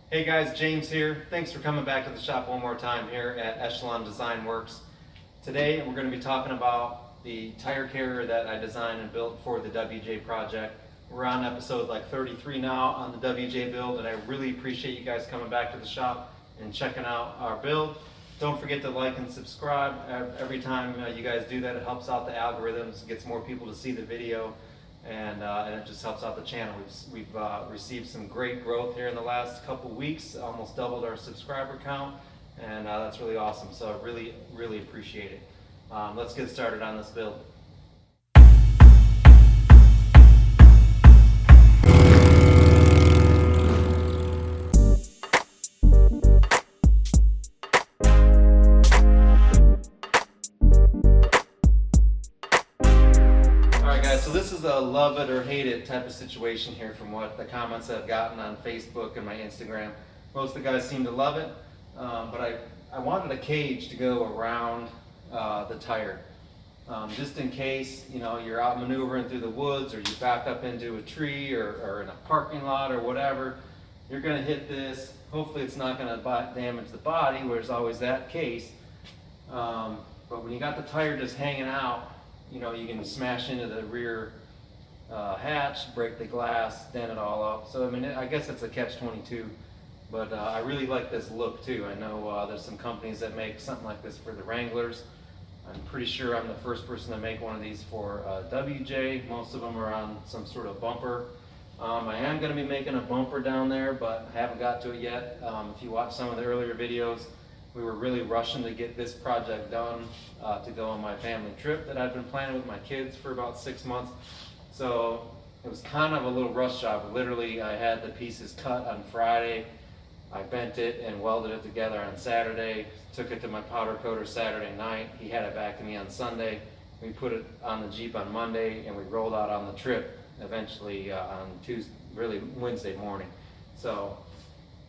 Hey guys, James here. Thanks for coming back to the shop one more time here at Echelon Design Works. Today we're going to be talking about the tire carrier that I designed and built for the WJ project. We're on episode like 33 now on the WJ build, and I really appreciate you guys coming back to the shop and checking out our build. Don't forget to like and subscribe. Every time you guys do that, it helps out the algorithms, gets more people to see the video. And it just helps out the channel. We've received some great growth here in the last couple weeks, almost doubled our subscriber count, and that's really awesome. So I really appreciate it. Let's get started on this build. So this is a love it or hate it type of situation here from what the comments I've gotten on Facebook and my Instagram. Most of the guys seem to love it, but I wanted a cage to go around the tire. Just in case, you know, you're out maneuvering through the woods, or you back up into a tree or in a parking lot or whatever, you're gonna hit this. Hopefully it's not gonna damage the body, where there's always that case. But when you got the tire just hanging out, you know, you can smash into the rear hatch, break the glass, dent it all up. So I mean, I guess it's a catch-22, but I really like this look too. I know there's some companies that make something like this for the Wranglers. I'm pretty sure I'm the first person to make one of these for WJ. Most of them are on some sort of bumper. I am going to be making a bumper down there, but I haven't got to it yet. If you watch some of the earlier videos, we were really rushing to get this project done to go on my family trip that I've been planning with my kids for about 6 months. So it was kind of a little rush job. Literally, I had the pieces cut on Friday. I bent it and welded it together on Saturday. Took it to my powder coater Saturday night. He had it back to me on Sunday. We put it on the Jeep on Monday, and we rolled out on the trip eventually on Tuesday, really Wednesday morning. So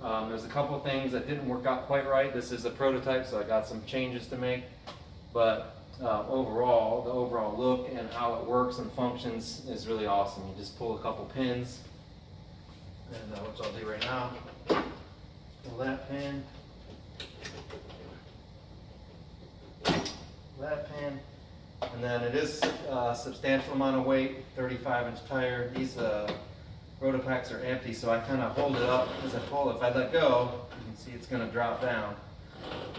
there's a couple things that didn't work out quite right. This is a prototype, so I got some changes to make. But overall, the overall look and how it works and functions is really awesome. You just pull a couple pins, and which I'll do right now. Pull that pin, that pin, and then it is a substantial amount of weight, 35-inch tire. These Rotopacks are empty, so I kind of hold it up as I pull. If I let go, you can see it's going to drop down,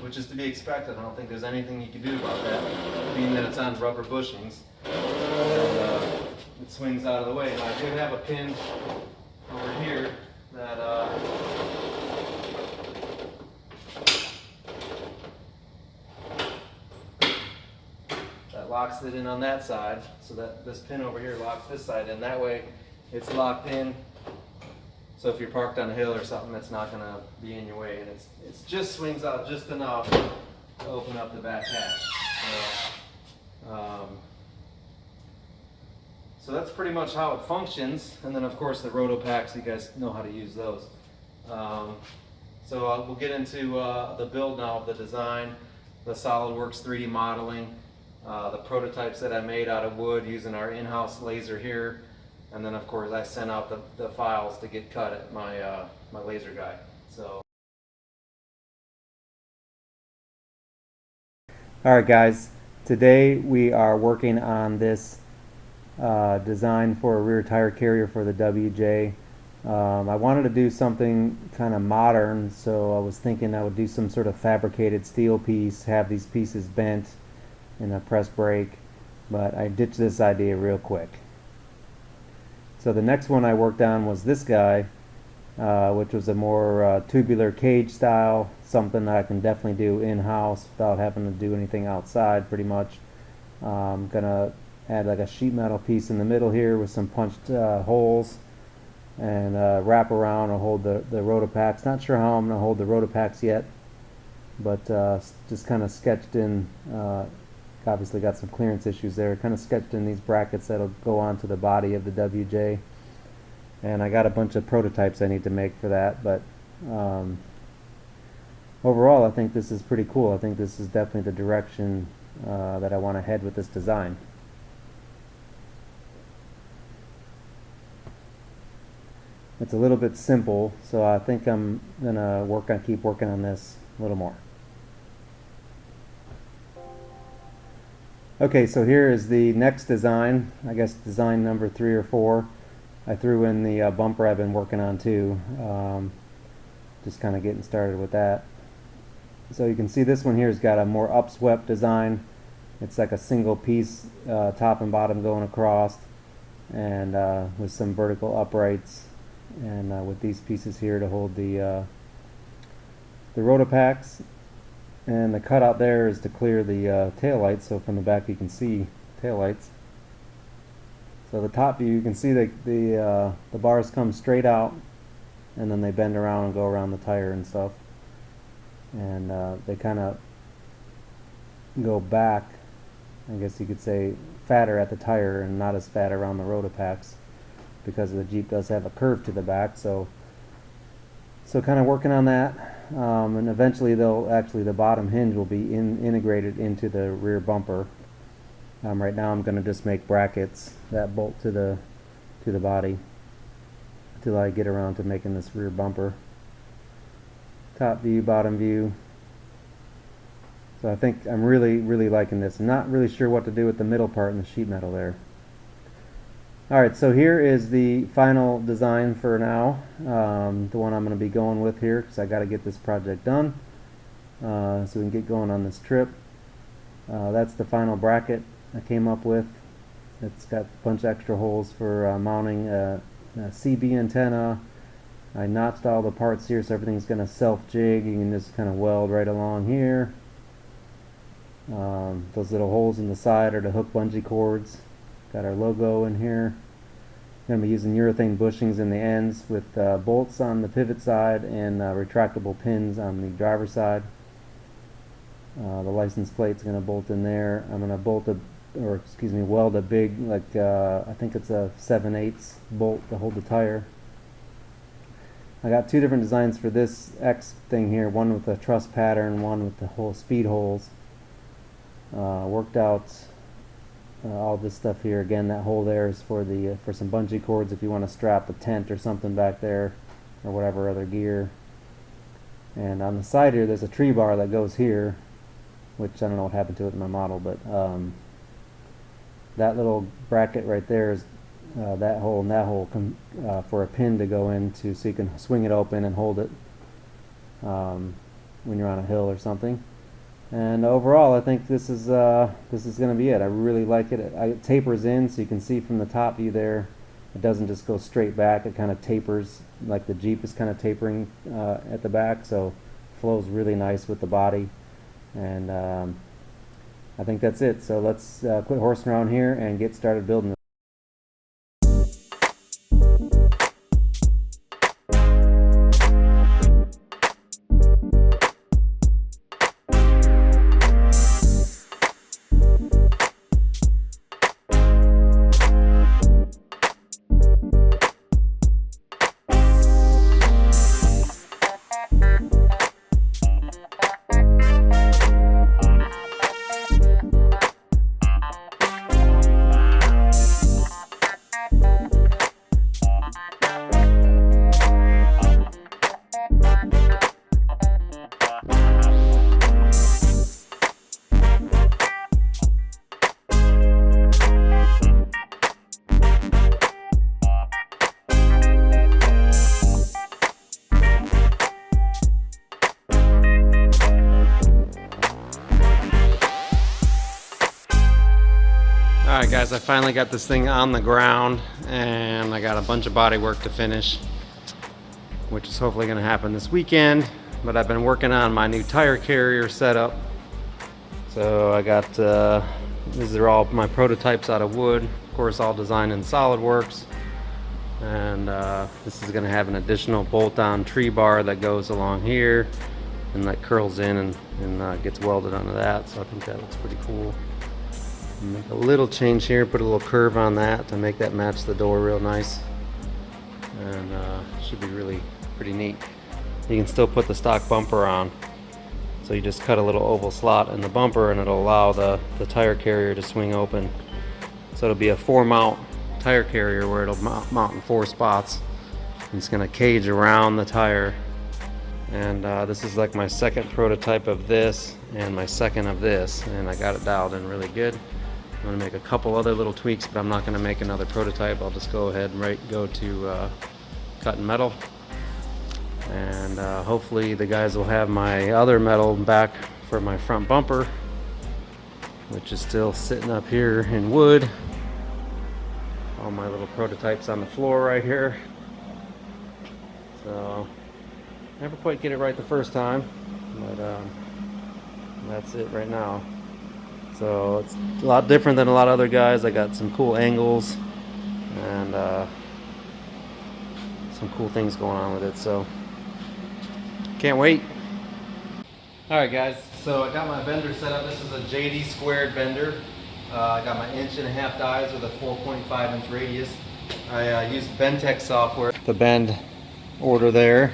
which is to be expected. I don't think there's anything you can do about that, being that it's on rubber bushings. And it swings out of the way. Now I do have a pin over here that locks it in on that side, so that this pin over here locks this side in. That way it's locked in, so if you're parked on a hill or something, it's not going to be in your way, and it's just swings out just enough to open up the back hatch. So that's pretty much how it functions. And then of course the Rotopacks, you guys know how to use those. So we'll get into the build now of the design, the SolidWorks 3D modeling, the prototypes that I made out of wood using our in-house laser here. And then of course I sent out the files to get cut at my my laser guy. So alright guys, today we are working on this design for a rear tire carrier for the WJ. I wanted to do something kind of modern, so I was thinking I would do some sort of fabricated steel piece, have these pieces bent in a press brake, but I ditched this idea real quick. So the next one I worked on was this guy, which was a more tubular cage style, something that I can definitely do in-house without having to do anything outside pretty much. I'm gonna add like a sheet metal piece in the middle here with some punched holes, and wrap around and hold the Rotopacks. Not sure how I'm gonna hold the Rotopacks yet, but just kind of sketched in, obviously got some clearance issues there, kind of sketched in these brackets that'll go onto the body of the WJ, and I got a bunch of prototypes I need to make for that. But overall I think this is pretty cool. I think this is definitely the direction that I want to head with this design. It's a little bit simple, so I think I'm gonna keep working on this a little more. Okay, so here is the next design, I guess design number 3 or 4. I threw in the bumper I've been working on too, just kind of getting started with that. So you can see this one here has got a more upswept design. It's like a single piece, top and bottom going across, and with some vertical uprights, and with these pieces here to hold the rotopacks. And the cutout there is to clear the tail lights, so from the back you can see tail lights. So the top view, you can see the bars come straight out, and then they bend around and go around the tire and stuff. And they kind of go back, I guess you could say, fatter at the tire and not as fat around the rotopacks, because the Jeep does have a curve to the back. So kind of working on that, and eventually the bottom hinge will be integrated into the rear bumper. Right now I'm going to just make brackets that bolt to the body until I get around to making this rear bumper. Top view, bottom view. So I think I'm really liking this. I'm not really sure what to do with the middle part and the sheet metal there. Alright, so here is the final design for now, the one I'm going to be going with here, because I got to get this project done so we can get going on this trip. That's the final bracket I came up with. It's got a bunch of extra holes for mounting a CB antenna. I notched all the parts here so everything's going to self-jig. You can just kind of weld right along here. Those little holes in the side are to hook bungee cords. Got our logo in here. Going to be using urethane bushings in the ends with bolts on the pivot side and retractable pins on the driver's side. The license plate's going to bolt in there. I'm going to weld a big, like I think it's a 7/8 bolt to hold the tire. I got 2 different designs for this X thing here, one with a truss pattern, one with the whole speed holes. Worked out all this stuff here. Again, that hole there is for some bungee cords if you want to strap a tent or something back there, or whatever other gear. And on the side here there's a tree bar that goes here, which I don't know what happened to it in my model, but that little bracket right there is that hole and that hole for a pin to go into, so you can swing it open and hold it when you're on a hill or something. And overall, I think this is going to be it. I really like it. It tapers in, so you can see from the top view there, it doesn't just go straight back. It kind of tapers, like the Jeep is kind of tapering at the back, so it flows really nice with the body. And I think that's it. So let's quit horsing around here and get started building. Alright guys, I finally got this thing on the ground, and I got a bunch of body work to finish, which is hopefully going to happen this weekend. But I've been working on my new tire carrier setup. So I got, these are all my prototypes out of wood, of course all designed in SolidWorks. And this is going to have an additional bolt-on tree bar that goes along here and that curls in and gets welded onto that. So I think that looks pretty cool. Make a little change here, put a little curve on that to make that match the door real nice, and should be really pretty neat. You can still put the stock bumper on, so you just cut a little oval slot in the bumper and it'll allow the tire carrier to swing open. So it'll be a 4 mount tire carrier where it'll mount in 4 spots, It's gonna cage around the tire. And this is like my second prototype of this and my second of this, and I got it dialed in really good. I'm gonna make a couple other little tweaks, but I'm not gonna make another prototype. I'll just go ahead and go to cutting metal. And hopefully the guys will have my other metal back for my front bumper, which is still sitting up here in wood. All my little prototypes on the floor right here. So never quite get it right the first time, but that's it right now. So it's a lot different than a lot of other guys. I got some cool angles and some cool things going on with it, so can't wait. Alright guys, so I got my bender set up. This is a JD squared bender. I got my 1.5" dies with a 4.5" radius. I used Bendtech software to bend order there.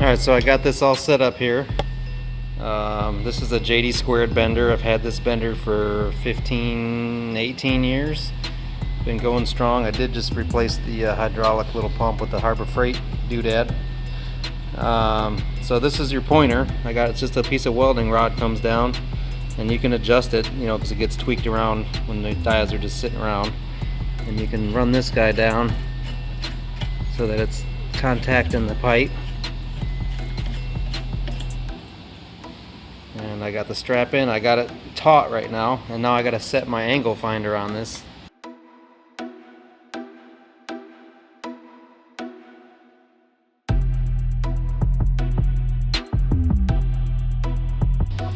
Alright, so I got this all set up here. This is a JD squared bender. I've had this bender for 18 years. Been going strong. I did just replace the hydraulic little pump with the Harbor Freight doodad. So this is your pointer. It's just a piece of welding rod comes down, and you can adjust it, you know, because it gets tweaked around when the dies are just sitting around. And you can run this guy down so that it's contacting the pipe. And I got the strap in. I got it taut right now, and now I got to set my angle finder on this.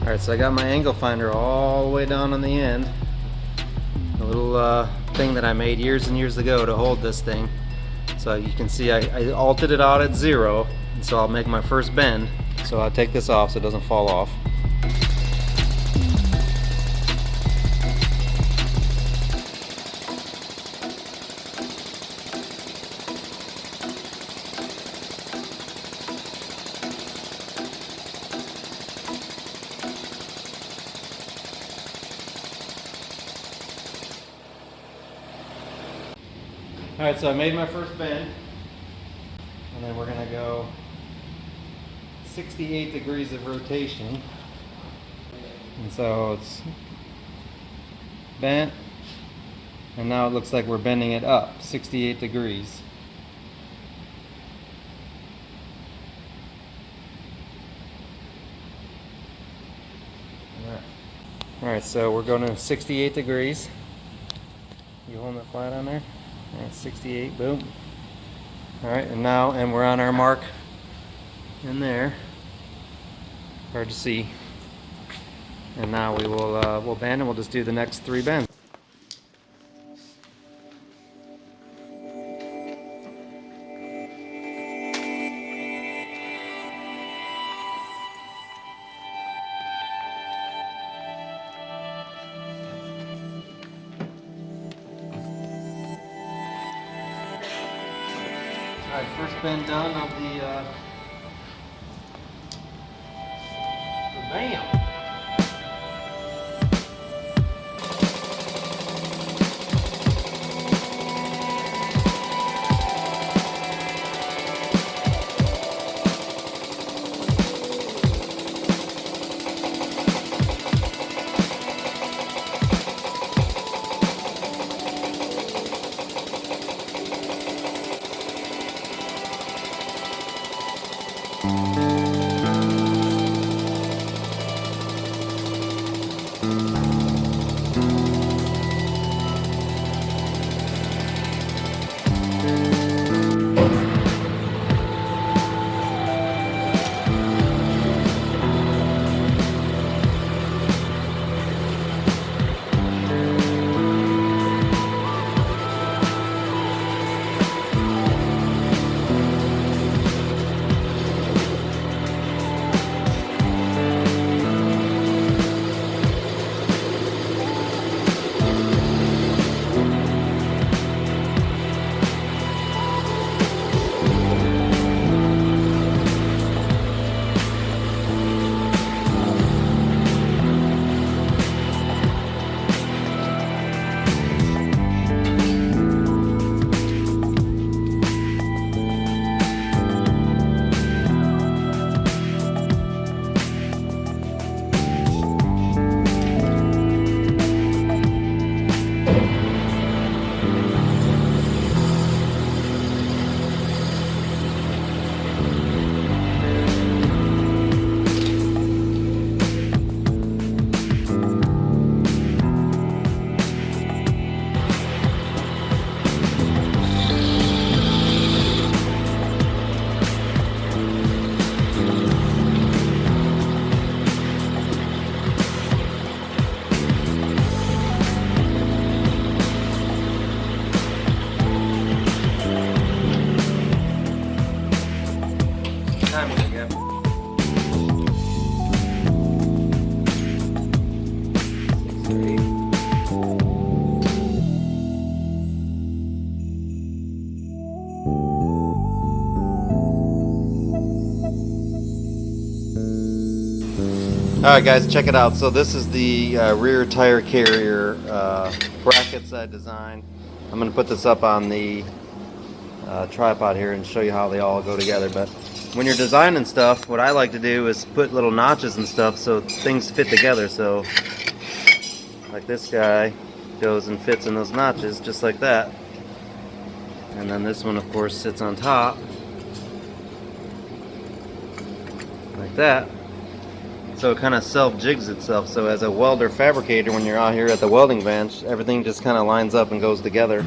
Alright, so I got my angle finder all the way down on the end. A little thing that I made years and years ago to hold this thing. So you can see I altered it out at 0, and so I'll make my first bend. So I'll take this off so it doesn't fall off. Alright, so I made my first bend, and then we're going to go 68 degrees of rotation. And so it's bent, and now it looks like we're bending it up 68 degrees. Alright, so we're going to 68 degrees. You holding it flat on there? Alright, 68, boom. Alright, and we're on our mark in there. Hard to see. And now we will we'll bend, and we'll just do the next 3 bends. Alright, first bend done of the bam! timing again. Alright guys, check it out. So this is the rear tire carrier brackets I designed. I'm going to put this up on the tripod here and show you how they all go together. But when you're designing stuff, what I like to do is put little notches and stuff so things fit together. So like this guy goes and fits in those notches just like that. And then this one of course sits on top like that. So it kind of self-jigs itself. So as a welder fabricator, when you're out here at the welding bench, everything just kind of lines up and goes together.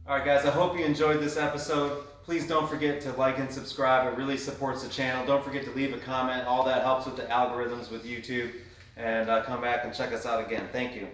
Alright guys, I hope you enjoyed this episode. Please don't forget to like and subscribe. It really supports the channel. Don't forget to leave a comment. All that helps with the algorithms with YouTube. And come back and check us out again. Thank you.